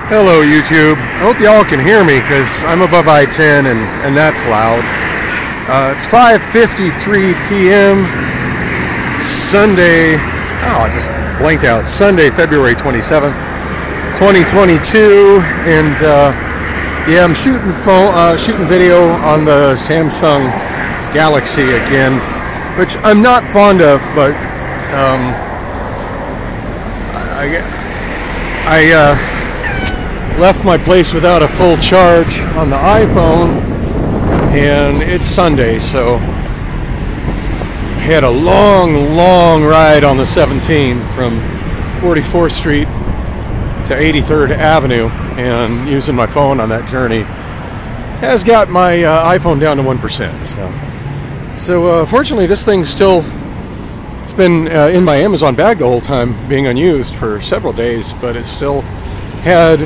Hello YouTube. I hope y'all can hear me because I'm above I-10 and that's loud. It's 5:53 p.m. Sunday. Oh, I just blanked out. Sunday, February 27th, 2022, and yeah, I'm shooting video on the Samsung Galaxy again, which I'm not fond of, but I left my place without a full charge on the iPhone, and it's Sunday, so I had a long ride on the 17 from 44th Street to 83rd Avenue, and using my phone on that journey has got my iPhone down to 1%. So fortunately, this thing's still, it's been in my Amazon bag the whole time, being unused for several days, but it still had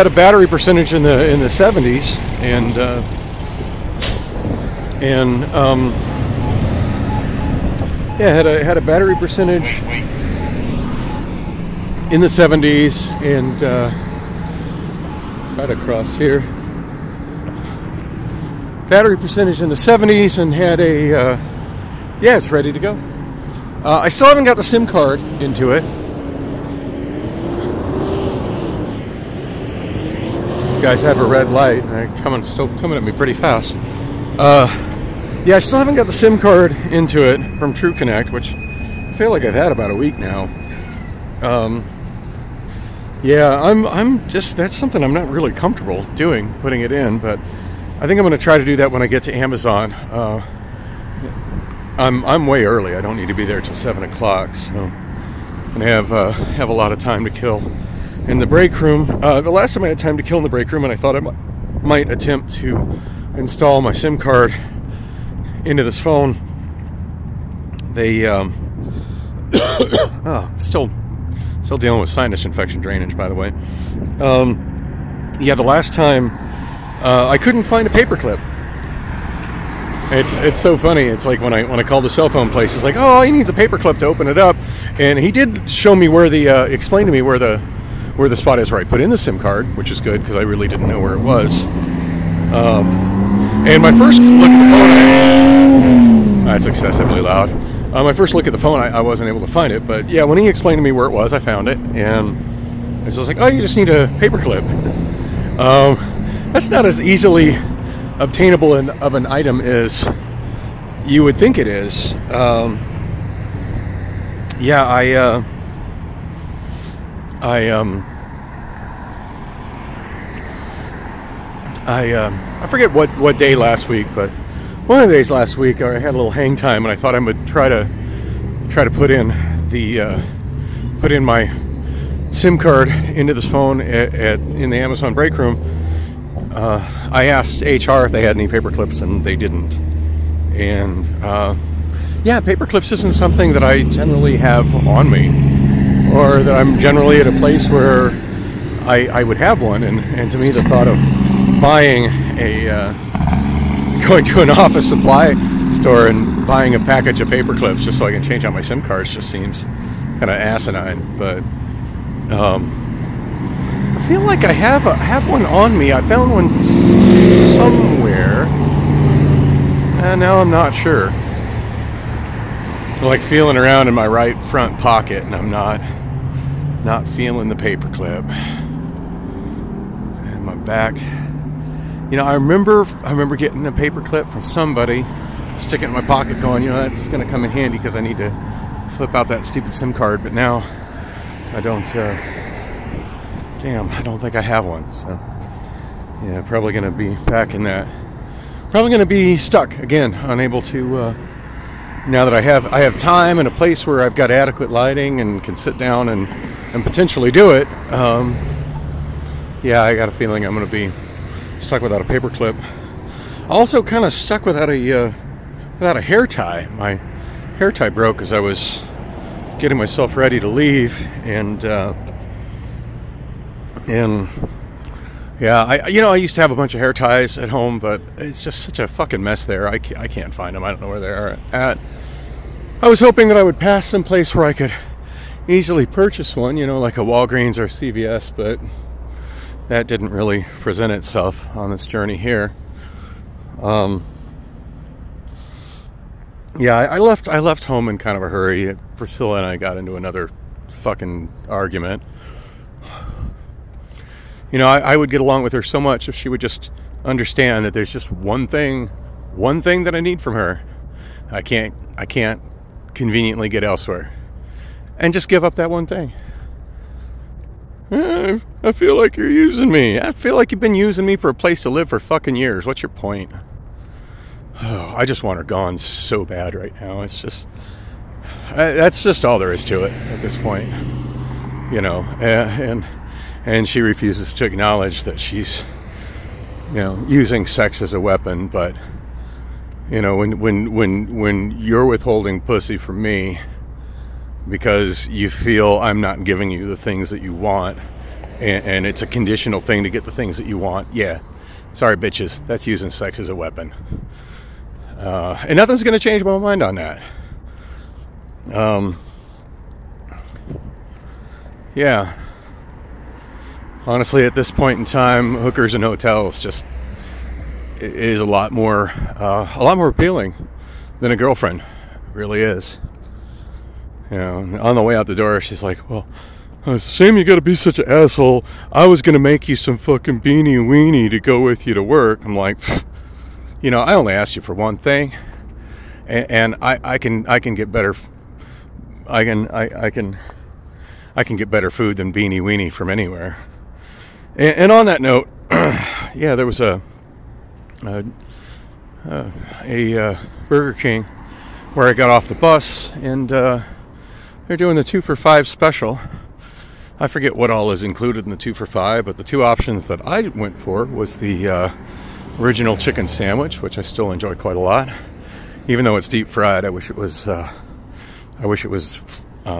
a battery percentage in the 70s, and yeah, had a battery percentage in the 70s, and right across here, battery percentage in the 70s, and had a yeah, it's ready to go. I still haven't got the SIM card into it. You guys have a red light, and still coming at me pretty fast. Yeah, I still haven't got the SIM card into it from TrueConnect, which I feel like I've had about a week now. Yeah, I'm just, that's something I'm not really comfortable doing, putting it in, but I think I'm going to try to do that when I get to Amazon. I'm way early. I don't need to be there till 7 o'clock, so I'm going to have a lot of time to kill in the break room. The last time I had time to kill in the break room, and I thought I might attempt to install my SIM card into this phone. They oh, still dealing with sinus infection drainage, by the way. Yeah, the last time I couldn't find a paperclip. It's so funny. It's like when I called the cell phone place, it's like, oh, he needs a paperclip to open it up, and he did show me where the explain to me where the spot is where I put in the SIM card, which is good because I really didn't know where it was. And my first look at the phone, that's excessively loud. My first look at the phone, I wasn't able to find it, but yeah, when he explained to me where it was, I found it, and I was like, oh, you just need a paperclip. That's not as easily obtainable of an item as you would think it is. Yeah, I forget what day last week, but one of the days last week I had a little hang time, and I thought I would try to put in my SIM card into this phone in the Amazon break room. I asked HR if they had any paper clips, and they didn't. And yeah, paper clips isn't something that I generally have on me, or that I'm generally at a place where I would have one. And to me, the thought of buying going to an office supply store and buying a package of paper clips just so I can change out my SIM cards just seems kind of asinine. But I feel like I have one on me. I found one somewhere, and now I'm not sure. I'm like feeling around in my right front pocket, and I'm not feeling the paperclip. And my back, you know, I remember getting a paperclip from somebody, sticking it in my pocket, going, you know, that's going to come in handy because I need to flip out that stupid SIM card. But now I don't. Damn, I don't think I have one. So yeah, probably going to be back in that. Probably going to be stuck again, unable to. Now that I have time and a place where I've got adequate lighting and can sit down and potentially do it. Yeah, I got a feeling I'm going to be stuck without a paperclip. Also, kind of stuck without a hair tie. My hair tie broke as I was getting myself ready to leave, and yeah, I used to have a bunch of hair ties at home, but it's just such a fucking mess there. I can't find them. I don't know where they are at. I was hoping that I would pass some place where I could easily purchase one, you know, like a Walgreens or CVS, but that didn't really present itself on this journey here. Yeah, I left home in kind of a hurry. Priscilla and I got into another fucking argument. You know, I would get along with her so much if she would just understand that there's just one thing that I need from her. I can't conveniently get elsewhere. And just give up that one thing. I feel like you're using me. I feel like you've been using me for a place to live for fucking years. What's your point? Oh, I just want her gone so bad right now. It's just... that's just all there is to it at this point. You know, and she refuses to acknowledge that she's, you know, using sex as a weapon. But, you know, when you're withholding pussy from me because you feel I'm not giving you the things that you want, and it's a conditional thing to get the things that you want, yeah, sorry bitches, that's using sex as a weapon. And nothing's going to change my mind on that. Yeah. Honestly, at this point in time, hookers and hotels just is a lot more appealing than a girlfriend. It really is. You know, on the way out the door, she's like, "Well, it's a shame you got to be such an asshole. I was gonna make you some fucking beanie weenie to go with you to work." I'm like, you know, I only asked you for one thing, and I can get better. I can get better food than beanie weenie from anywhere. And on that note, yeah, there was a Burger King where I got off the bus, and they're doing the 2 for $5 special. I forget what all is included in the 2 for $5, but the two options that I went for was the original chicken sandwich, which I still enjoy quite a lot, even though it's deep fried. I wish it was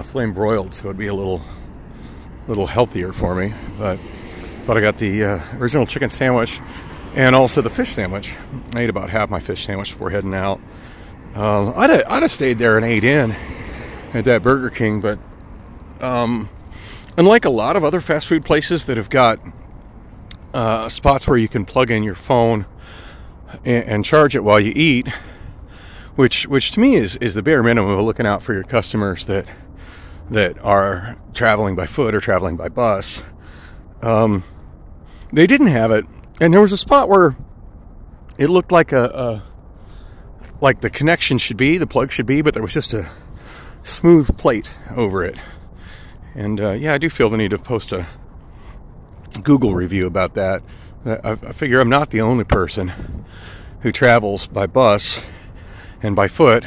flame broiled, so it'd be a little healthier for me. But I got the original chicken sandwich and also the fish sandwich. I ate about half my fish sandwich before heading out. I'd have stayed there and ate in at that Burger King, but unlike a lot of other fast food places that have got spots where you can plug in your phone and charge it while you eat, which to me is the bare minimum of looking out for your customers that are traveling by foot or traveling by bus. They didn't have it, and there was a spot where it looked like like the connection should be, the plug should be, but there was just a smooth plate over it. And yeah, I do feel the need to post a Google review about that. I figure I'm not the only person who travels by bus and by foot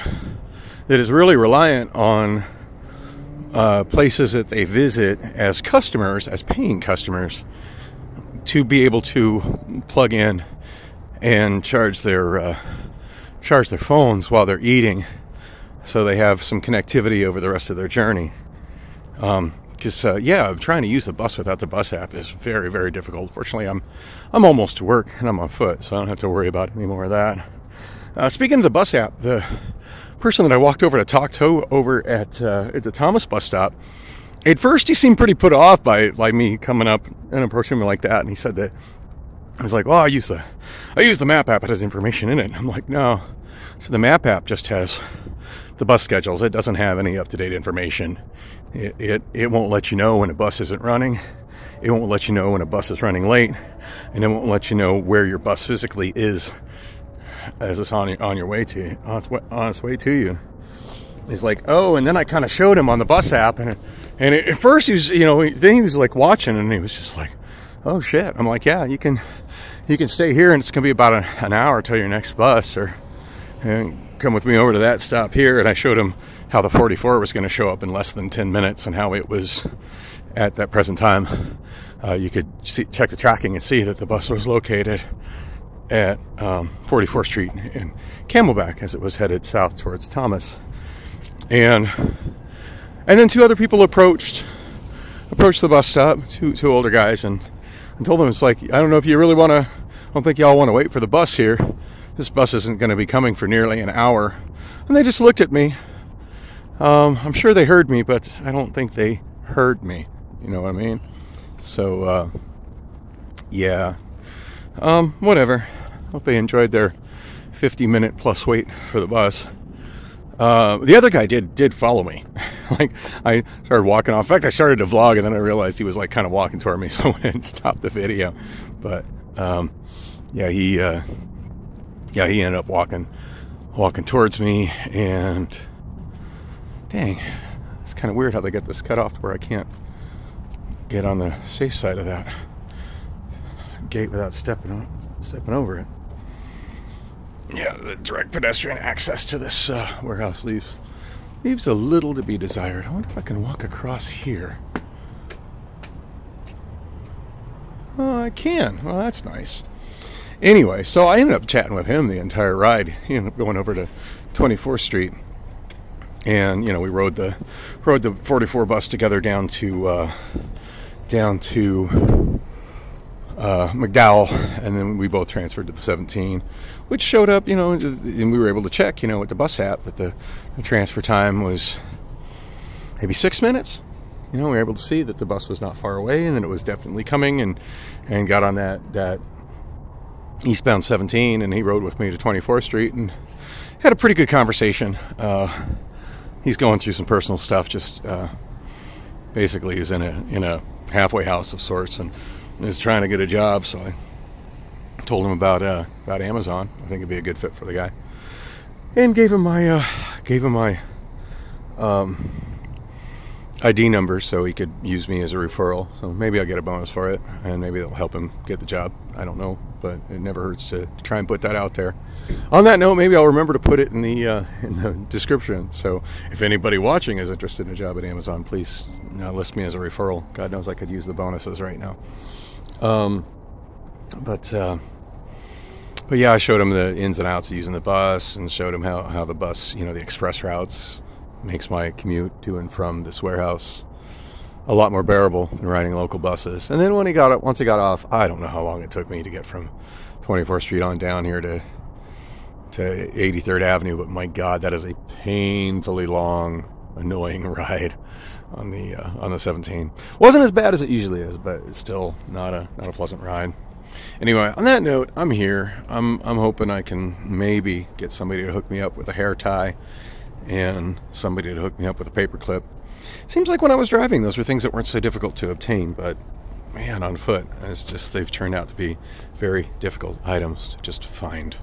that is really reliant on places that they visit as customers, as paying customers, to be able to plug in and charge their phones while they're eating, so they have some connectivity over the rest of their journey. Because yeah, trying to use the bus without the bus app is very, very difficult. Fortunately, I'm almost to work and I'm on foot, so I don't have to worry about any more of that. Speaking of the bus app, the person that I walked over to talk to over at the Thomas bus stop, at first he seemed pretty put off by me coming up and approaching me like that, and he said that, I was like, well, I use the map app. It has information in it. I'm like, no. So the map app just has the bus schedules. It doesn't have any up-to-date information. It won't let you know when a bus isn't running. It won't let you know when a bus is running late, and it won't let you know where your bus physically is as it's on its way to you. He's like, oh, and then I kind of showed him on the bus app, and at first he was, then he was like watching, and he was just like, oh shit. I'm like, yeah, you can stay here, and it's gonna be about an hour till your next bus, and come with me over to that stop here. And I showed him how the 44 was going to show up in less than 10 minutes, and how it was at that present time. You could check the tracking and see that the bus was located at 44th Street in Camelback as it was headed south towards Thomas. And then two other people approached the bus stop, two older guys, and told them, it's like, I don't know if you really want to, I don't think y'all want to wait for the bus here. This bus isn't going to be coming for nearly an hour. And they just looked at me. I'm sure they heard me, but I don't think they heard me. You know what I mean? So, Yeah. Whatever. Hope they enjoyed their 50-minute plus wait for the bus. The other guy did follow me. Like, I started walking off. In fact, I started to vlog, and then I realized he was like kind of walking toward me, so I went and stopped the video. But yeah, he ended up walking towards me, and dang, it's kind of weird how they get this cut off to where I can't get on the safe side of that gate without stepping over it. Yeah, the direct pedestrian access to this warehouse leaves a little to be desired. I wonder if I can walk across here. Oh, I can. Well, that's nice. Anyway, so I ended up chatting with him the entire ride. He ended up going over to 24th Street, and we rode the 44 bus together down to McDowell, and then we both transferred to the 17, which showed up, and we were able to check, with the bus app that the transfer time was maybe 6 minutes. We were able to see that the bus was not far away, and that it was definitely coming, and got on that eastbound 17, and he rode with me to 24th Street and had a pretty good conversation. He's going through some personal stuff, just basically he's in a halfway house of sorts, and is trying to get a job. So I told him about Amazon. I think it'd be a good fit for the guy, and gave him my ID number so he could use me as a referral. So maybe I'll get a bonus for it, and maybe it'll help him get the job. I don't know, but it never hurts to try and put that out there. On that note, maybe I'll remember to put it in the description. So if anybody watching is interested in a job at Amazon, please list me as a referral. God knows I could use the bonuses right now. But yeah, I showed him the ins and outs of using the bus, and showed him how the bus, the express routes, makes my commute to and from this warehouse a lot more bearable than riding local buses. And then once he got off, I don't know how long it took me to get from 24th Street on down here to 83rd Avenue, but my God, that is a painfully long, annoying ride on the 17. Wasn't as bad as it usually is, but it's still not a pleasant ride. Anyway, on that note, I'm here. I'm hoping I can maybe get somebody to hook me up with a hair tie, and somebody to hook me up with a paperclip. Seems like when I was driving, those were things that weren't so difficult to obtain, but man, on foot, they've turned out to be very difficult items to just find